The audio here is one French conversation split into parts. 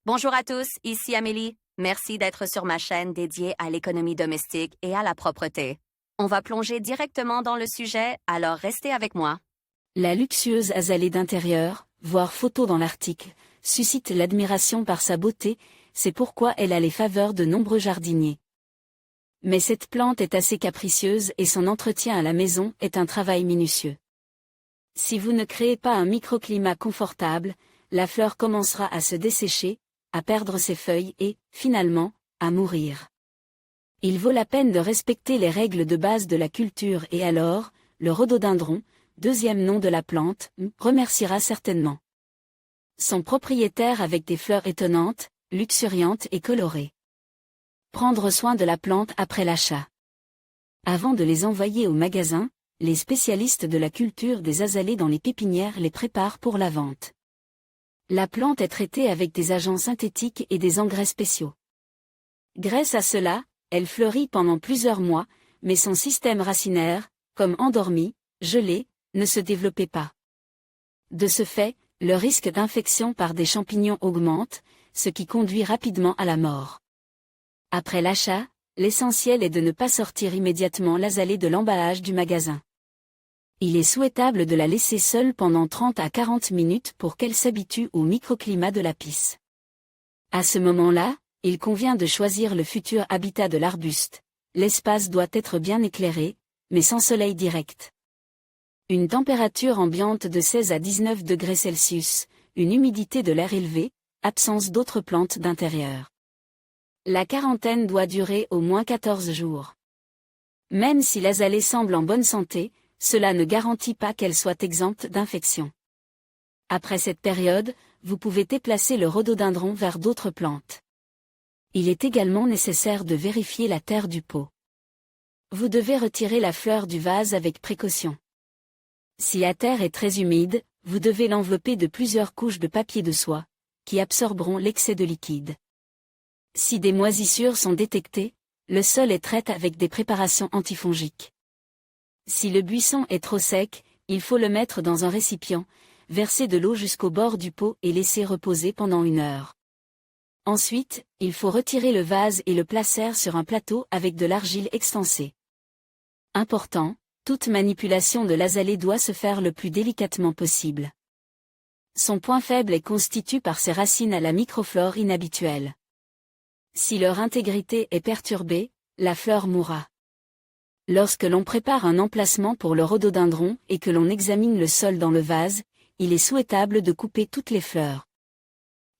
Bonjour à tous, ici Amélie. Merci d'être sur ma chaîne dédiée à l'économie domestique et à la propreté. On va plonger directement dans le sujet, alors restez avec moi. La luxueuse azalée d'intérieur, voir photo dans l'article, suscite l'admiration par sa beauté, c'est pourquoi elle a les faveurs de nombreux jardiniers. Mais cette plante est assez capricieuse et son entretien à la maison est un travail minutieux. Si vous ne créez pas un microclimat confortable, la fleur commencera à se dessécher, à perdre ses feuilles et, finalement, à mourir. Il vaut la peine de respecter les règles de base de la culture et alors, le rhododendron, deuxième nom de la plante, remerciera certainement son propriétaire avec des fleurs étonnantes, luxuriantes et colorées. Prendre soin de la plante après l'achat. Avant de les envoyer au magasin, les spécialistes de la culture des azalées dans les pépinières les préparent pour la vente. La plante est traitée avec des agents synthétiques et des engrais spéciaux. Grâce à cela, elle fleurit pendant plusieurs mois, mais son système racinaire, comme endormi, gelé, ne se développait pas. De ce fait, le risque d'infection par des champignons augmente, ce qui conduit rapidement à la mort. Après l'achat, l'essentiel est de ne pas sortir immédiatement l'azalée de l'emballage du magasin. Il est souhaitable de la laisser seule pendant 30 à 40 minutes pour qu'elle s'habitue au microclimat de la pisse. À ce moment-là, il convient de choisir le futur habitat de l'arbuste. L'espace doit être bien éclairé, mais sans soleil direct. Une température ambiante de 16 à 19 degrés Celsius, une humidité de l'air élevée, absence d'autres plantes d'intérieur. La quarantaine doit durer au moins 14 jours. Même si l'azalée semble en bonne santé, cela ne garantit pas qu'elle soit exempte d'infection. Après cette période, vous pouvez déplacer le rhododendron vers d'autres plantes. Il est également nécessaire de vérifier la terre du pot. Vous devez retirer la fleur du vase avec précaution. Si la terre est très humide, vous devez l'envelopper de plusieurs couches de papier de soie, qui absorberont l'excès de liquide. Si des moisissures sont détectées, le sol est traité avec des préparations antifongiques. Si le buisson est trop sec, il faut le mettre dans un récipient, verser de l'eau jusqu'au bord du pot et laisser reposer pendant 1 heure. Ensuite, il faut retirer le vase et le placer sur un plateau avec de l'argile extensée. Important, toute manipulation de l'azalée doit se faire le plus délicatement possible. Son point faible est constitué par ses racines à la microflore inhabituelle. Si leur intégrité est perturbée, la fleur mourra. Lorsque l'on prépare un emplacement pour le rhododendron et que l'on examine le sol dans le vase, il est souhaitable de couper toutes les fleurs.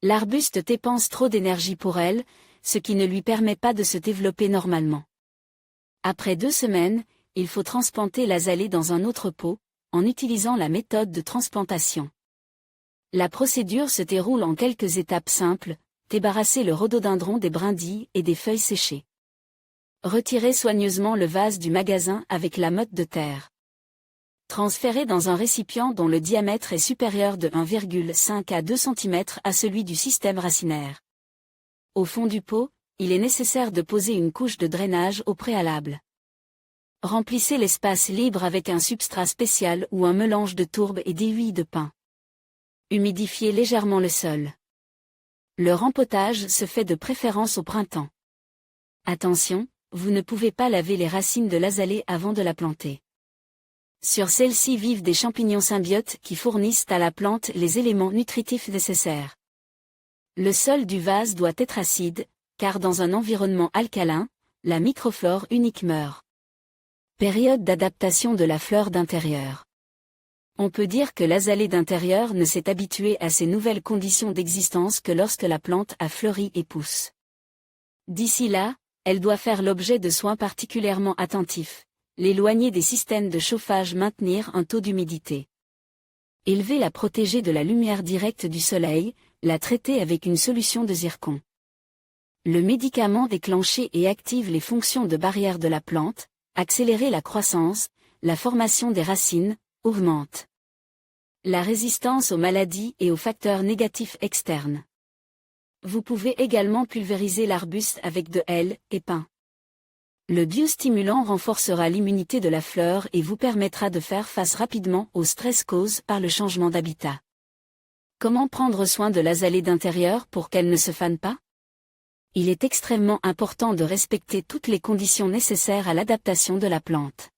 L'arbuste dépense trop d'énergie pour elle, ce qui ne lui permet pas de se développer normalement. Après 2 semaines, il faut transplanter l'azalée dans un autre pot, en utilisant la méthode de transplantation. La procédure se déroule en quelques étapes simples, débarrasser le rhododendron des brindilles et des feuilles séchées. Retirez soigneusement le vase du magasin avec la motte de terre. Transférez dans un récipient dont le diamètre est supérieur de 1,5 à 2 cm à celui du système racinaire. Au fond du pot, il est nécessaire de poser une couche de drainage au préalable. Remplissez l'espace libre avec un substrat spécial ou un mélange de tourbe et d'aiguille de pin. Humidifiez légèrement le sol. Le rempotage se fait de préférence au printemps. Attention, vous ne pouvez pas laver les racines de l'azalée avant de la planter. Sur celles-ci vivent des champignons symbiotes qui fournissent à la plante les éléments nutritifs nécessaires. Le sol du vase doit être acide, car dans un environnement alcalin, la microflore unique meurt. Période d'adaptation de la fleur d'intérieur. On peut dire que l'azalée d'intérieur ne s'est habituée à ces nouvelles conditions d'existence que lorsque la plante a fleuri et pousse. D'ici là, elle doit faire l'objet de soins particulièrement attentifs, l'éloigner des systèmes de chauffage, maintenir un taux d'humidité. Élever la protéger de la lumière directe du soleil, la traiter avec une solution de zircon. Le médicament déclenché et active les fonctions de barrière de la plante, accélérer la croissance, la formation des racines, augmente la résistance aux maladies et aux facteurs négatifs externes. Vous pouvez également pulvériser l'arbuste avec de L et pin. Le biostimulant renforcera l'immunité de la fleur et vous permettra de faire face rapidement au stress causé par le changement d'habitat. Comment prendre soin de l'azalée d'intérieur pour qu'elle ne se fane pas? Il est extrêmement important de respecter toutes les conditions nécessaires à l'adaptation de la plante.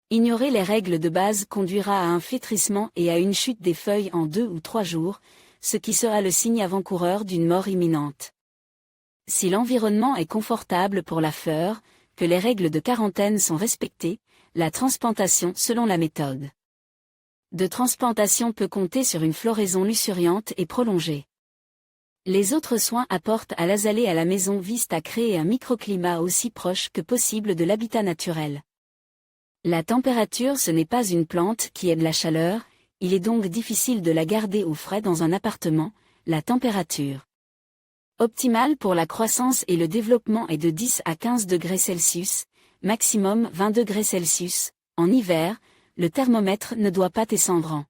Ignorer les règles de base conduira à un flétrissement et à une chute des feuilles en 2 ou 3 jours, ce qui sera le signe avant-coureur d'une mort imminente. Si l'environnement est confortable pour la fleur, que les règles de quarantaine sont respectées, la transplantation selon la méthode de transplantation peut compter sur une floraison luxuriante et prolongée. Les autres soins apportés à l'azalée à la maison visent à créer un microclimat aussi proche que possible de l'habitat naturel. La température, ce n'est pas une plante qui aime la chaleur, il est donc difficile de la garder au frais dans un appartement. La température optimale pour la croissance et le développement est de 10 à 15 degrés Celsius, maximum 20 degrés Celsius. En hiver, le thermomètre ne doit pas descendre en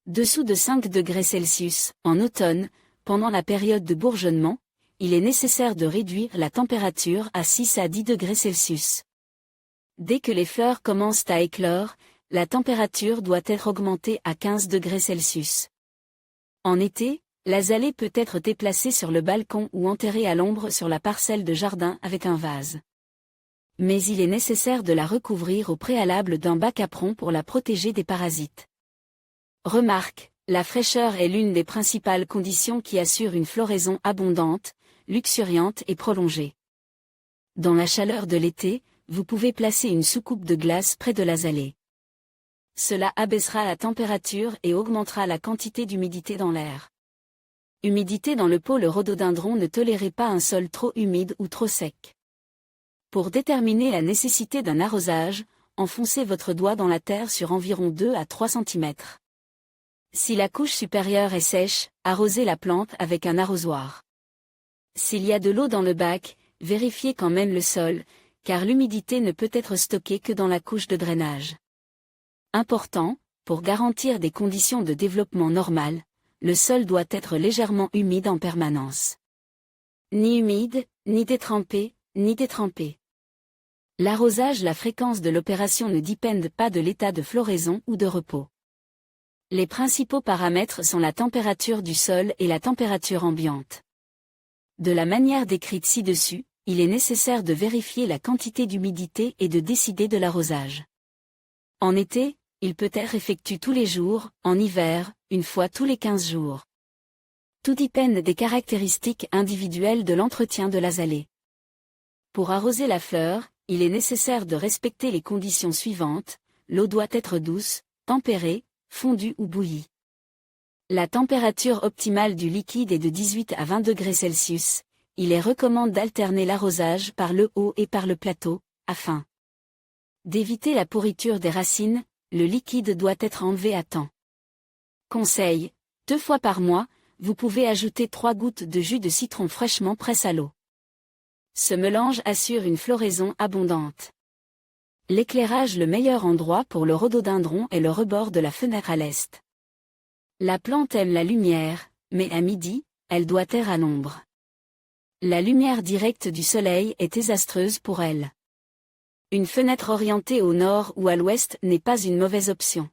dessous de 5 degrés Celsius. En automne, pendant la période de bourgeonnement, il est nécessaire de réduire la température à 6 à 10 degrés Celsius. Dès que les fleurs commencent à éclore, la température doit être augmentée à 15 degrés Celsius. En été, l'azalée peut être déplacée sur le balcon ou enterrée à l'ombre sur la parcelle de jardin avec un vase. Mais il est nécessaire de la recouvrir au préalable d'un bac à pront pour la protéger des parasites. Remarque, la fraîcheur est l'une des principales conditions qui assurent une floraison abondante, luxuriante et prolongée. Dans la chaleur de l'été, vous pouvez placer une soucoupe de glace près de l'azalée. Cela abaissera la température et augmentera la quantité d'humidité dans l'air. Humidité dans le pot. Le rhododendron ne tolérait pas un sol trop humide ou trop sec. Pour déterminer la nécessité d'un arrosage, enfoncez votre doigt dans la terre sur environ 2 à 3 cm. Si la couche supérieure est sèche, arrosez la plante avec un arrosoir. S'il y a de l'eau dans le bac, vérifiez quand même le sol, car l'humidité ne peut être stockée que dans la couche de drainage. Important, pour garantir des conditions de développement normales, le sol doit être légèrement humide en permanence. Ni humide, ni détrempé, ni détrempé. L'arrosage, la fréquence de l'opération ne dépendent pas de l'état de floraison ou de repos. Les principaux paramètres sont la température du sol et la température ambiante. De la manière décrite ci-dessus, il est nécessaire de vérifier la quantité d'humidité et de décider de l'arrosage. En été, il peut être effectué tous les jours, en hiver, une fois tous les 15 jours. Tout dépend des caractéristiques individuelles de l'entretien de l'azalée. Pour arroser la fleur, il est nécessaire de respecter les conditions suivantes. L'eau doit être douce, tempérée, fondue ou bouillie. La température optimale du liquide est de 18 à 20 degrés Celsius. Il est recommandé d'alterner l'arrosage par le haut et par le plateau, afin d'éviter la pourriture des racines. Le liquide doit être enlevé à temps. Conseil, 2 fois par mois, vous pouvez ajouter 3 gouttes de jus de citron fraîchement pressé à l'eau. Ce mélange assure une floraison abondante. L'éclairage. Le meilleur endroit pour le rhododendron est le rebord de la fenêtre à l'est. La plante aime la lumière, mais à midi, elle doit être à l'ombre. La lumière directe du soleil est désastreuse pour elle. Une fenêtre orientée au nord ou à l'ouest n'est pas une mauvaise option.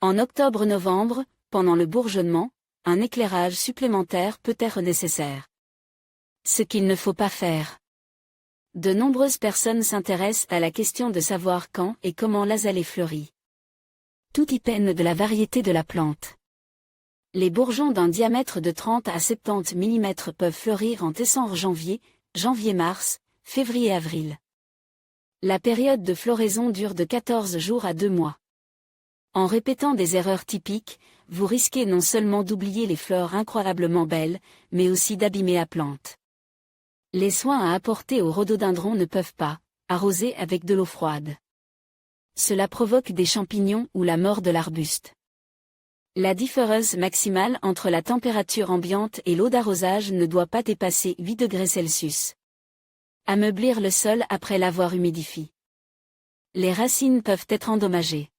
En octobre-novembre, pendant le bourgeonnement, un éclairage supplémentaire peut être nécessaire. Ce qu'il ne faut pas faire. De nombreuses personnes s'intéressent à la question de savoir quand et comment l'azalée fleurit. Tout dépend de la variété de la plante. Les bourgeons d'un diamètre de 30 à 70 mm peuvent fleurir en décembre-janvier, janvier-mars, février-avril. La période de floraison dure de 14 jours à 2 mois. En répétant des erreurs typiques, vous risquez non seulement d'oublier les fleurs incroyablement belles, mais aussi d'abîmer la plante. Les soins à apporter au rhododendron ne peuvent pas arroser avec de l'eau froide. Cela provoque des champignons ou la mort de l'arbuste. La différence maximale entre la température ambiante et l'eau d'arrosage ne doit pas dépasser 8 degrés Celsius. Ameublir le sol après l'avoir humidifié. Les racines peuvent être endommagées.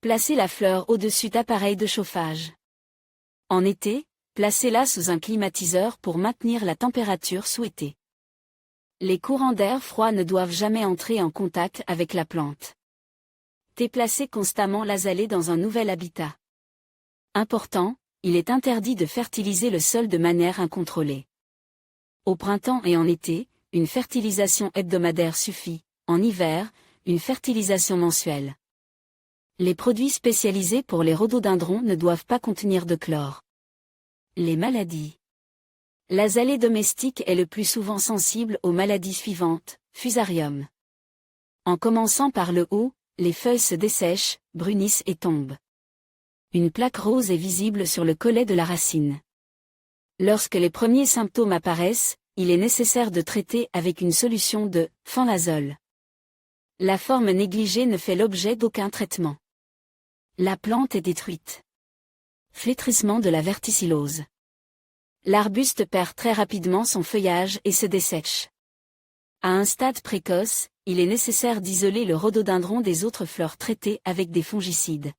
Placez la fleur au-dessus d'appareils de chauffage. En été, placez-la sous un climatiseur pour maintenir la température souhaitée. Les courants d'air froid ne doivent jamais entrer en contact avec la plante. Déplacez constamment l'azalée dans un nouvel habitat. Important, il est interdit de fertiliser le sol de manière incontrôlée. Au printemps et en été, une fertilisation hebdomadaire suffit. En hiver, une fertilisation mensuelle. Les produits spécialisés pour les rhododendrons ne doivent pas contenir de chlore. Les maladies. L'azalée domestique est le plus souvent sensible aux maladies suivantes, fusarium. En commençant par le haut, les feuilles se dessèchent, brunissent et tombent. Une plaque rose est visible sur le collet de la racine. Lorsque les premiers symptômes apparaissent, il est nécessaire de traiter avec une solution de fendazole. La forme négligée ne fait l'objet d'aucun traitement. La plante est détruite. Flétrissement de la verticillose. L'arbuste perd très rapidement son feuillage et se dessèche. À un stade précoce, il est nécessaire d'isoler le rhododendron des autres fleurs traitées avec des fongicides.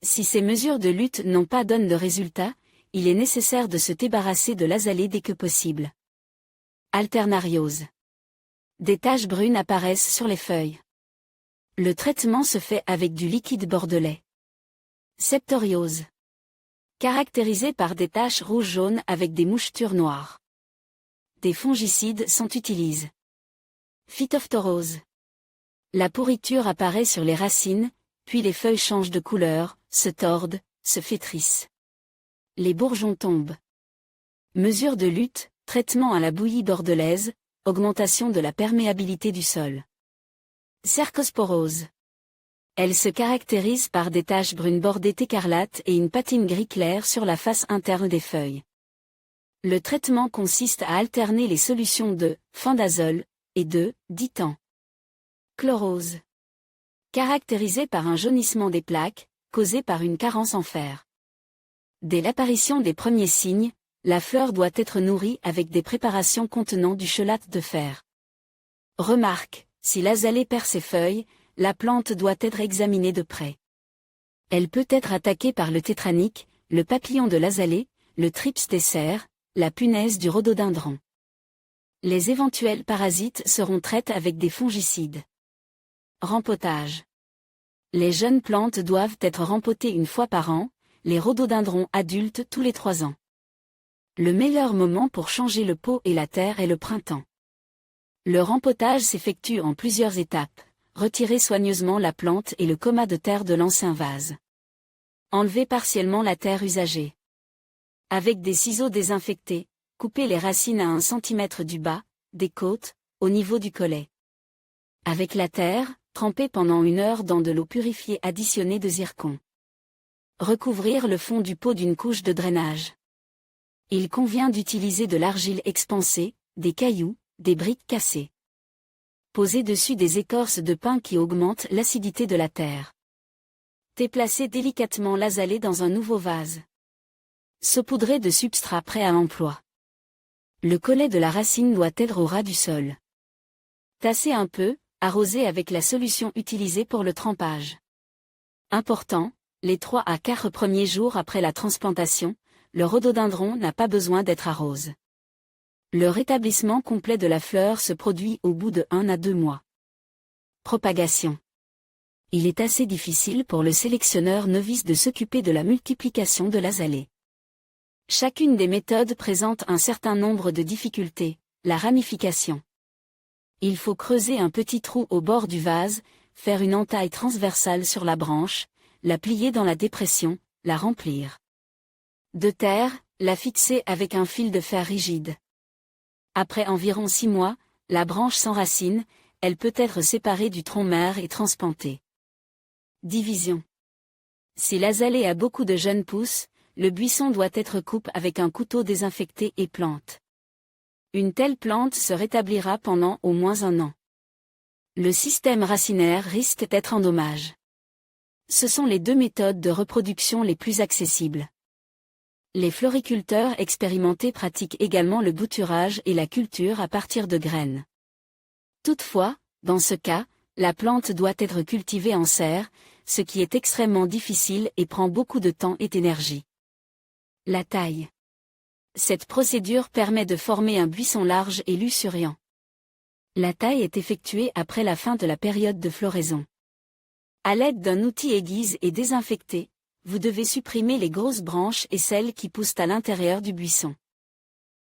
Si ces mesures de lutte n'ont pas donné de résultat, il est nécessaire de se débarrasser de l'azalée dès que possible. Alternariose. Des taches brunes apparaissent sur les feuilles. Le traitement se fait avec du liquide bordelais. Septoriose. Caractérisée par des taches rouges-jaunes avec des mouchetures noires. Des fongicides sont utilisés. Phytophthorose. La pourriture apparaît sur les racines, puis les feuilles changent de couleur, se tordent, se flétrissent. Les bourgeons tombent. Mesures de lutte, traitement à la bouillie bordelaise, augmentation de la perméabilité du sol. Cercosporose. Elle se caractérise par des taches brunes bordées d'écarlate et une patine gris clair sur la face interne des feuilles. Le traitement consiste à alterner les solutions de fendazole et de dithan. Chlorose. Caractérisée par un jaunissement des plaques, causé par une carence en fer. Dès l'apparition des premiers signes, la fleur doit être nourrie avec des préparations contenant du chelate de fer. Remarque, si l'azalée perd ses feuilles, la plante doit être examinée de près. Elle peut être attaquée par le tétranique, le papillon de l'azalée, le thrips des serres, la punaise du rhododendron. Les éventuels parasites seront traités avec des fongicides. Rempotage. Les jeunes plantes doivent être rempotées une fois par an, les rhododendrons adultes tous les 3 ans. Le meilleur moment pour changer le pot et la terre est le printemps. Le rempotage s'effectue en plusieurs étapes. Retirer soigneusement la plante et le coma de terre de l'ancien vase. Enlever partiellement la terre usagée. Avec des ciseaux désinfectés, couper les racines à 1 cm du bas, des côtes, au niveau du collet. Avec la terre, tremper pendant 1 heure dans de l'eau purifiée additionnée de zircon. Recouvrir le fond du pot d'une couche de drainage. Il convient d'utiliser de l'argile expansée, des cailloux, des briques cassées. Poser dessus des écorces de pin qui augmentent l'acidité de la terre. Déplacer délicatement l'azalée dans un nouveau vase. Saupoudrer de substrat prêt à l'emploi. Le collet de la racine doit être au ras du sol. Tasser un peu, arroser avec la solution utilisée pour le trempage. Important, les 3 à 4 premiers jours après la transplantation, le rhododendron n'a pas besoin d'être arrosé. Le rétablissement complet de la fleur se produit au bout de 1 à 2 mois. Propagation. Il est assez difficile pour le sélectionneur novice de s'occuper de la multiplication de l'azalée. Chacune des méthodes présente un certain nombre de difficultés, la ramification. Il faut creuser un petit trou au bord du vase, faire une entaille transversale sur la branche, la plier dans la dépression, la remplir. De terre, la fixer avec un fil de fer rigide. Après environ 6 mois, la branche s'enracine, elle peut être séparée du tronc mère et transplantée. Division. Si l'azalée a beaucoup de jeunes pousses, le buisson doit être coupé avec un couteau désinfecté et plante. Une telle plante se rétablira pendant au moins 1 an. Le système racinaire risque d'être en dommage. Ce sont les 2 méthodes de reproduction les plus accessibles. Les floriculteurs expérimentés pratiquent également le bouturage et la culture à partir de graines. Toutefois, dans ce cas, la plante doit être cultivée en serre, ce qui est extrêmement difficile et prend beaucoup de temps et d'énergie. La taille. Cette procédure permet de former un buisson large et luxuriant. La taille est effectuée après la fin de la période de floraison. À l'aide d'un outil aiguise et désinfecté, vous devez supprimer les grosses branches et celles qui poussent à l'intérieur du buisson.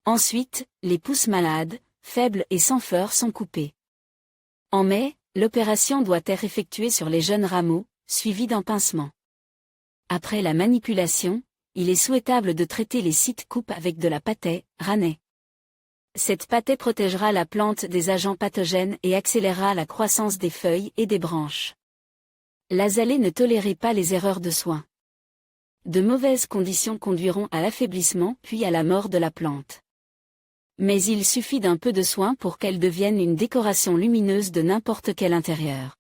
Ensuite, les pousses malades, faibles et sans fleurs sont coupées. En mai, l'opération doit être effectuée sur les jeunes rameaux, suivie d'un pincement. Après la manipulation, il est souhaitable de traiter les sites coupes avec de la pataie, Raney. Cette pataie protégera la plante des agents pathogènes et accélérera la croissance des feuilles et des branches. L'azalée ne tolérait pas les erreurs de soins. De mauvaises conditions conduiront à l'affaiblissement puis à la mort de la plante. Mais il suffit d'un peu de soin pour qu'elle devienne une décoration lumineuse de n'importe quel intérieur.